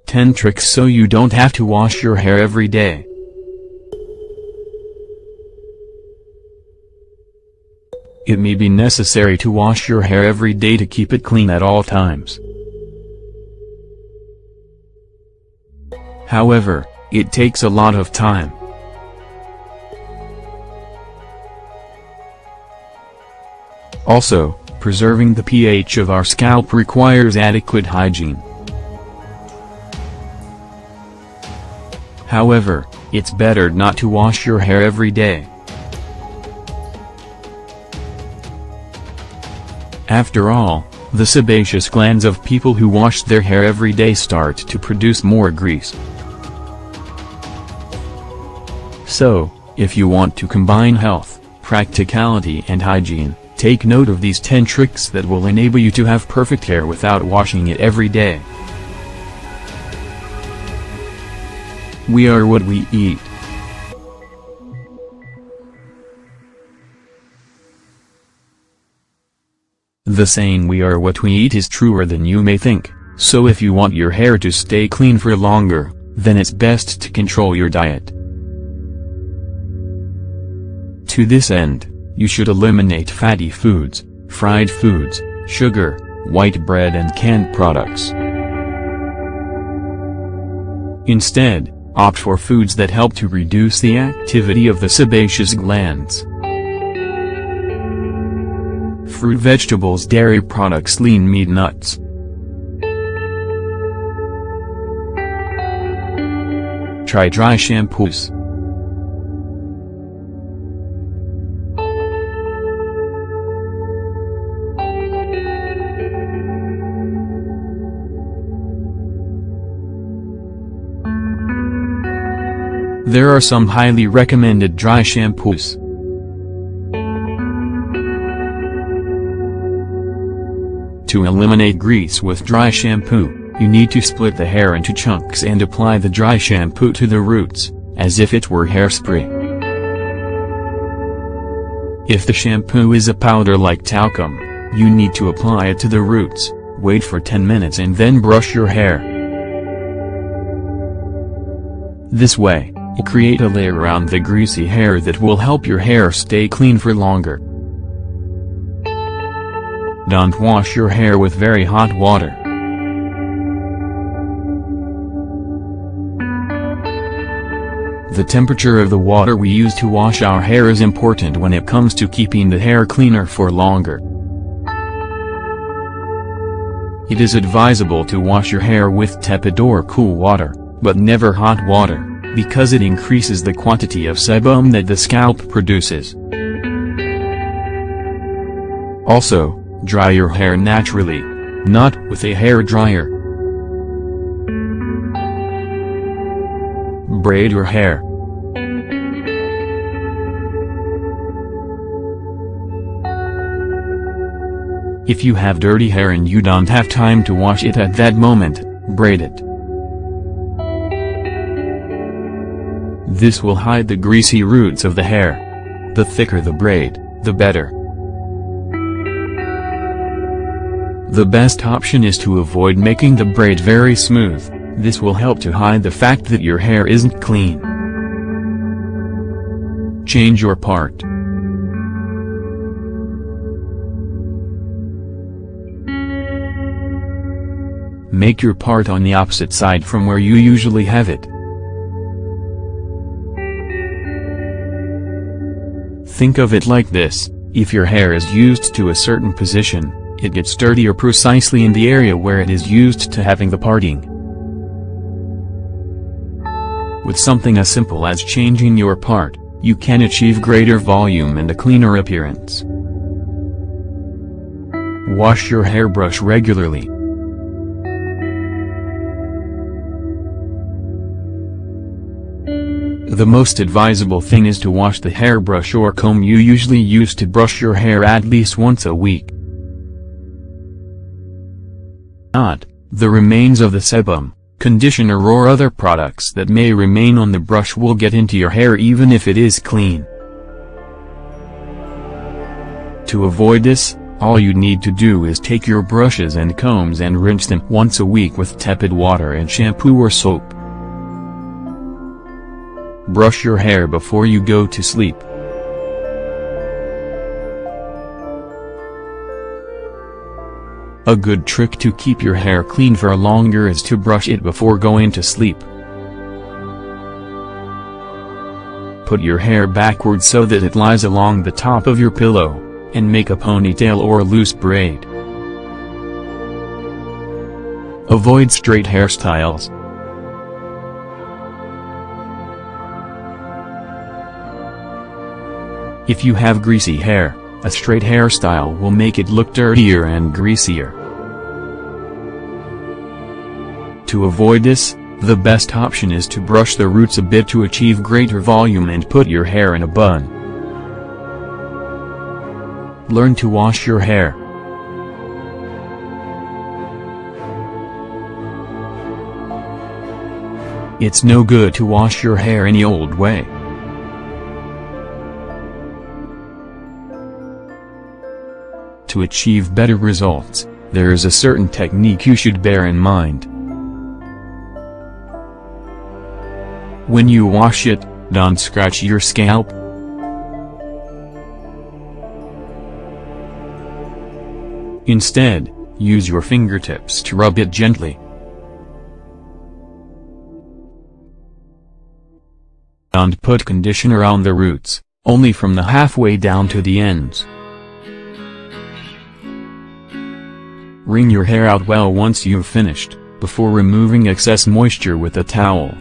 10 tricks so you don't have to wash your hair every day. It may be necessary to wash your hair every day to keep it clean at all times. However, it takes a lot of time. Also, preserving the pH of our scalp requires adequate hygiene. However, it's better not to wash your hair every day. After all, the sebaceous glands of people who wash their hair every day start to produce more grease. So, if you want to combine health, practicality and hygiene, take note of these 10 tricks that will enable you to have perfect hair without washing it every day. We are what we eat. The saying "we are what we eat" is truer than you may think, so if you want your hair to stay clean for longer, then it's best to control your diet. To this end, you should eliminate fatty foods, fried foods, sugar, white bread and canned products. Instead, opt for foods that help to reduce the activity of the sebaceous glands. Fruit, vegetables, dairy products, lean meat, nuts. Try dry shampoos. There are some highly recommended dry shampoos. To eliminate grease with dry shampoo, you need to split the hair into chunks and apply the dry shampoo to the roots, as if it were hairspray. If the shampoo is a powder like talcum, you need to apply it to the roots, wait for 10 minutes and then brush your hair. This way, you create a layer around the greasy hair that will help your hair stay clean for longer. Don't wash your hair with very hot water. The temperature of the water we use to wash our hair is important when it comes to keeping the hair cleaner for longer. It is advisable to wash your hair with tepid or cool water, but never hot water, because it increases the quantity of sebum that the scalp produces. Also, dry your hair naturally, not with a hair dryer. Braid your hair. If you have dirty hair and you don't have time to wash it at that moment, braid it. This will hide the greasy roots of the hair. The thicker the braid, the better. The best option is to avoid making the braid very smooth. This will help to hide the fact that your hair isn't clean. Change your part. Make your part on the opposite side from where you usually have it. Think of it like this: if your hair is used to a certain position, it gets dirtier precisely in the area where it is used to having the parting. With something as simple as changing your part, you can achieve greater volume and a cleaner appearance. Wash your hairbrush regularly. The most advisable thing is to wash the hairbrush or comb you usually use to brush your hair at least once a week. Not, the remains of the sebum, conditioner or other products that may remain on the brush will get into your hair even if it is clean. To avoid this, All you need to do is take your brushes and combs and rinse them once a week with tepid water and shampoo or soap. Brush your hair before you go to sleep. A good trick to keep your hair clean for longer is to brush it before going to sleep. Put your hair backwards so that it lies along the top of your pillow, and make a ponytail or loose braid. Avoid straight hairstyles. If you have greasy hair, a straight hairstyle will make it look dirtier and greasier. To avoid this, the best option is to brush the roots a bit to achieve greater volume and put your hair in a bun. Learn to wash your hair. It's no good to wash your hair any old way. To achieve better results, there is a certain technique you should bear in mind. When you wash it, don't scratch your scalp. Instead, use your fingertips to rub it gently. Don't put conditioner on the roots, only from the halfway down to the ends. Wring your hair out well once you've finished, before removing excess moisture with a towel.